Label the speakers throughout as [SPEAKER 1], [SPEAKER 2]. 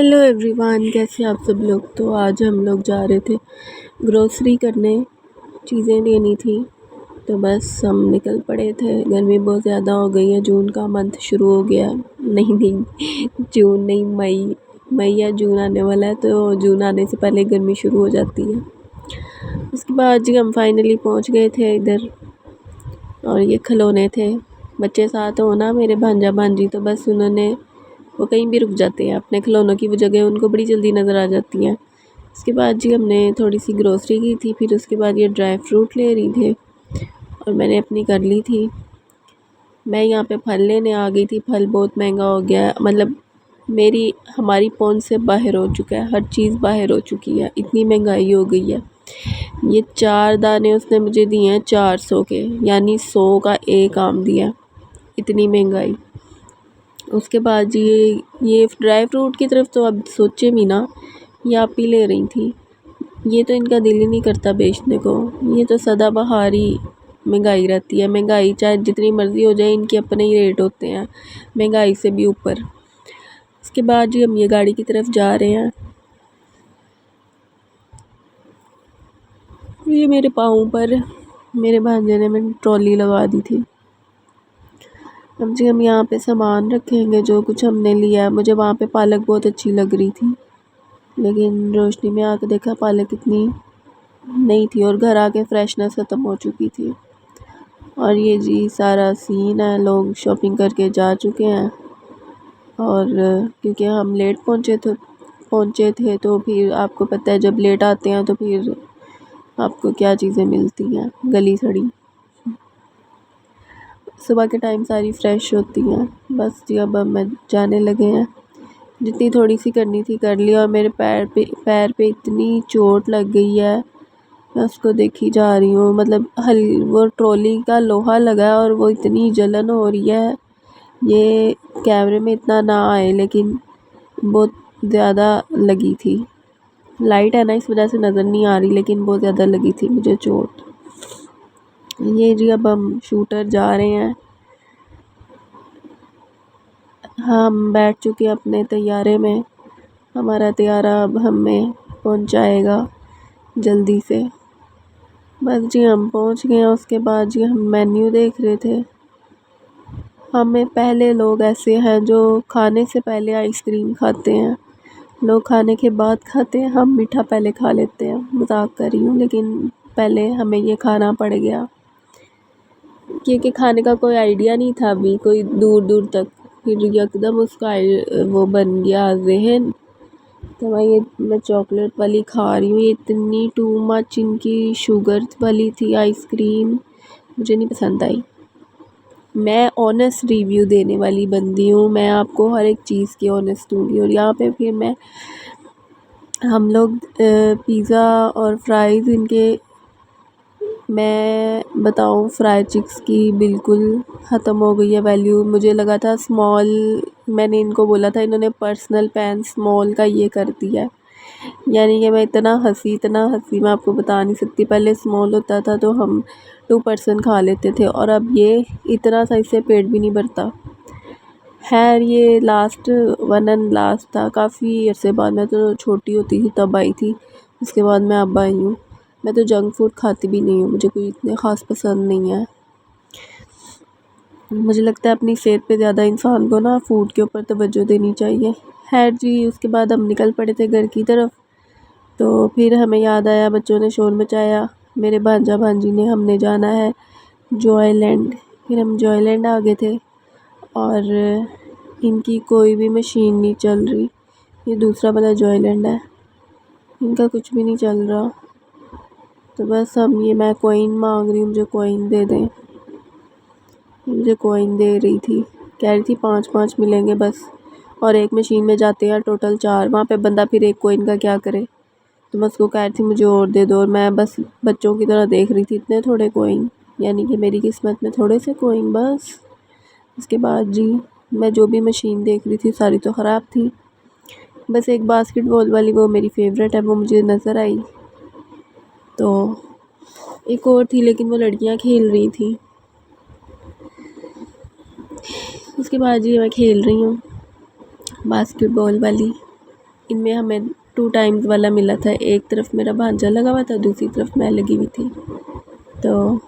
[SPEAKER 1] Hello everyone, कैसे आप सब लोग। तो आज हम लोग जा रहे थे ग्रोसरी करने, चीज़ें लेनी थी। तो बस हम निकल पड़े थे। गर्मी बहुत ज़्यादा हो गई है, जून का मंथ शुरू हो गया। नहीं जून नहीं, मई या जून आने वाला है। तो जून आने से पहले गर्मी शुरू हो जाती है। उसके बाद जी हम फाइनली पहुंच गए थे इधर, और ये खिलौने थे। बच्चे साथ हो ना, मेरे भांजा भांजी, तो बस उन्होंने वो कहीं भी रुक जाते हैं। अपने खिलौनों की वो जगह उनको बड़ी जल्दी नज़र आ जाती हैं। उसके बाद जी हमने थोड़ी सी ग्रोसरी की थी। फिर उसके बाद ये ड्राई फ्रूट ले रही थे और मैंने अपनी कर ली थी। मैं यहाँ पे फल लेने आ गई थी। फल बहुत महंगा हो गया है, मतलब हमारी पहुंच से बाहर हो चुका है। हर चीज़ बाहर हो चुकी है, इतनी महंगाई हो गई है। ये 4 दाने उसने मुझे दिए हैं 400 के, यानी 100 का एक आम दिया। इतनी महंगाई। उसके बाद ये ड्राई फ्रूट की तरफ तो अब सोचे भी ना, ये आप ही ले रही थी। ये तो इनका दिल ही नहीं करता बेचने को। ये तो सदाबहार ही महंगाई रहती है। महंगाई चाहे जितनी मर्ज़ी हो जाए, इनके अपने ही रेट होते हैं, महंगाई से भी ऊपर। उसके बाद जी हम ये गाड़ी की तरफ जा रहे हैं। ये मेरे पाँव पर मेरे भांजे ने मैंने ट्रॉली लगा दी थी। अब जी हम यहाँ पे सामान रखेंगे जो कुछ हमने लिया है। मुझे वहाँ पे पालक बहुत अच्छी लग रही थी, लेकिन रोशनी में आके देखा पालक इतनी नहीं थी, और घर आके फ्रेशनेस ख़त्म हो चुकी थी। और ये जी सारा सीन है, लोग शॉपिंग करके जा चुके हैं। और क्योंकि हम लेट पहुँचे थे तो फिर आपको पता है, जब लेट आते हैं तो फिर आपको क्या चीज़ें मिलती हैं, गली सड़ी। सुबह के टाइम सारी फ्रेश होती हैं। बस जी अब हम जाने लगे हैं। जितनी थोड़ी सी करनी थी कर ली, और मेरे पैर पे इतनी चोट लग गई है, मैं उसको देखी जा रही हूँ। मतलब वो ट्रॉली का लोहा लगा है और वो इतनी जलन हो रही है। ये कैमरे में इतना ना आए, लेकिन बहुत ज़्यादा लगी थी। लाइट है ना, इस वजह से नज़र नहीं आ रही, लेकिन बहुत ज़्यादा लगी थी मुझे चोट। ये जी अब हम शूटर जा रहे हैं। हम बैठ चुके हैं अपने तैयारे में। हमारा तैयारा अब हमें पहुंचाएगा जल्दी से। बस जी हम पहुंच गए हैं। उसके बाद जी हम मेन्यू देख रहे थे। हमें पहले लोग ऐसे हैं जो खाने से पहले आइसक्रीम खाते हैं, लोग खाने के बाद खाते हैं। हम मीठा पहले खा लेते हैं। मजाक कर रही हूँ, लेकिन पहले हमें ये खाना पड़ गया क्योंकि खाने का कोई आइडिया नहीं था अभी, कोई दूर दूर तक। फिर एकदम उसका वो बन गया जहन। तो मैं चॉकलेट वाली खा रही हूँ। ये इतनी टू मच इनकी शुगर वाली थी आइसक्रीम, मुझे नहीं पसंद आई। मैं ऑनेस्ट रिव्यू देने वाली बंदी हूँ, मैं आपको हर एक चीज़ की ऑनेस्ट दूँगी। और यहाँ पे फिर हम लोग पिज़्ज़ा और फ्राइज़ इनके, मैं बताऊँ, फ्राई चिक्स की बिल्कुल ख़त्म हो गई है वैल्यू। मुझे लगा था स्मॉल, मैंने इनको बोला था, इन्होंने पर्सनल पैन स्मॉल का ये कर दिया। यानी कि मैं इतना हंसी मैं आपको बता नहीं सकती। पहले स्मॉल होता था तो हम 2 पर्सन खा लेते थे, और अब ये इतना सा, इससे पेट भी नहीं भरता। खैर ये लास्ट वन एंड लास्ट था। काफ़ी अरसे बाद, मैं तो छोटी होती थी तब आई थी, उसके बाद मैं अब आई हूँ। मैं तो जंक फूड खाती भी नहीं हूँ, मुझे कोई इतने ख़ास पसंद नहीं है। मुझे लगता है अपनी सेहत पे ज़्यादा इंसान को ना फूड के ऊपर तवज्जो देनी चाहिए। खैर जी उसके बाद हम निकल पड़े थे घर की तरफ। तो फिर हमें याद आया, बच्चों ने शोर मचाया, मेरे भांजा भांजी ने, हमने जाना है जॉयलैंड। फिर हम जॉयलैंड आ गए थे, और इनकी कोई भी मशीन नहीं चल रही। ये दूसरा वाला जॉयलैंड है, इनका कुछ भी नहीं चल रहा। तो बस मैं कॉइन मांग रही हूँ, मुझे कॉइन दे दें। मुझे कॉइन दे रही थी, कह रही थी 5-5 मिलेंगे बस, और एक मशीन में जाते हैं टोटल 4। वहाँ पे बंदा फिर एक कॉइन का क्या करे। तो मैं उसको कह रही थी मुझे और दे दो, और मैं बस बच्चों की तरह देख रही थी, इतने थोड़े कॉइन, यानी कि मेरी किस्मत में थोड़े से कॉइन बस। उसके बाद जी मैं जो भी मशीन देख रही थी सारी तो ख़राब थी। बस एक बास्केटबॉल वाली, वो मेरी फेवरेट है, वो मुझे नज़र आई। तो एक और थी, लेकिन वो लड़कियां खेल रही थी। उसके बाद जी मैं खेल रही हूँ बास्केटबॉल वाली। इनमें हमें 2 टाइम्स वाला मिला था। एक तरफ मेरा भांजा लगा हुआ था, दूसरी तरफ मैं लगी हुई थी। तो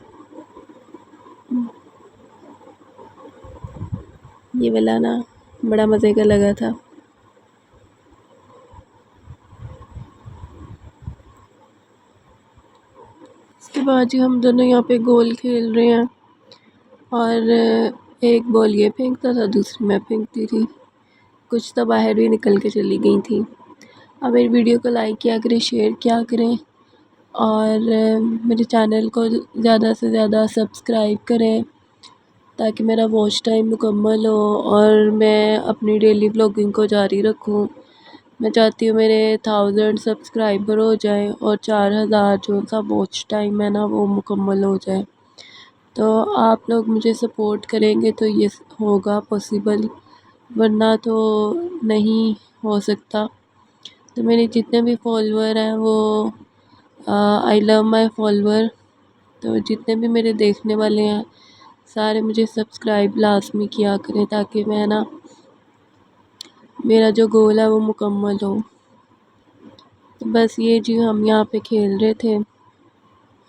[SPEAKER 1] ये वाला ना बड़ा मज़े का लगा था। उसके बाद जी हम दोनों यहाँ पे गोल खेल रहे हैं और एक बॉल ये फेंकता था, दूसरी मैं फेंकती थी। कुछ तो बाहर भी निकल के चली गई थी। अब मेरी वीडियो को लाइक किया करें, शेयर किया करें और मेरे चैनल को ज़्यादा से ज़्यादा सब्सक्राइब करें ताकि मेरा वॉच टाइम मुकम्मल हो और मैं अपनी डेली व्लॉगिंग को जारी रखूं। मैं चाहती हूँ मेरे 1000 सब्सक्राइबर हो जाएं और 4000 जो सा वॉच टाइम है ना वो मुकम्मल हो जाए। तो आप लोग मुझे सपोर्ट करेंगे तो ये होगा पॉसिबल, वरना तो नहीं हो सकता। तो मेरे जितने भी फॉलोअर हैं वो आई लव माय फॉलोअर। तो जितने भी मेरे देखने वाले हैं सारे मुझे सब्सक्राइब लाजमी किया करें ताकि मैं ना मेरा जो गोल है वो मुकम्मल हो। तो बस ये जी हम यहाँ पे खेल रहे थे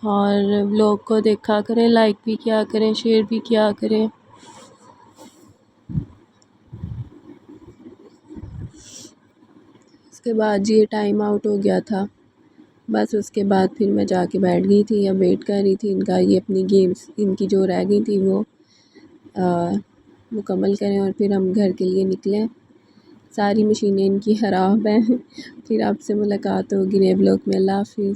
[SPEAKER 1] और व्लॉग को देखा करें, लाइक भी किया करें, शेयर भी किया करें। उसके बाद जी ये टाइम आउट हो गया था। बस उसके बाद फिर मैं जाके बैठ गई थी या वेट कर रही थी इनका, ये अपनी गेम्स इनकी जो रह गई थी वो मुकम्मल करें और फिर हम घर के लिए निकलें। सारी मशीनें इनकी ख़राब हैं। फिर आपसे मुलाकात होगी नए ब्लॉग में। अल्लाह हाफ़िज़।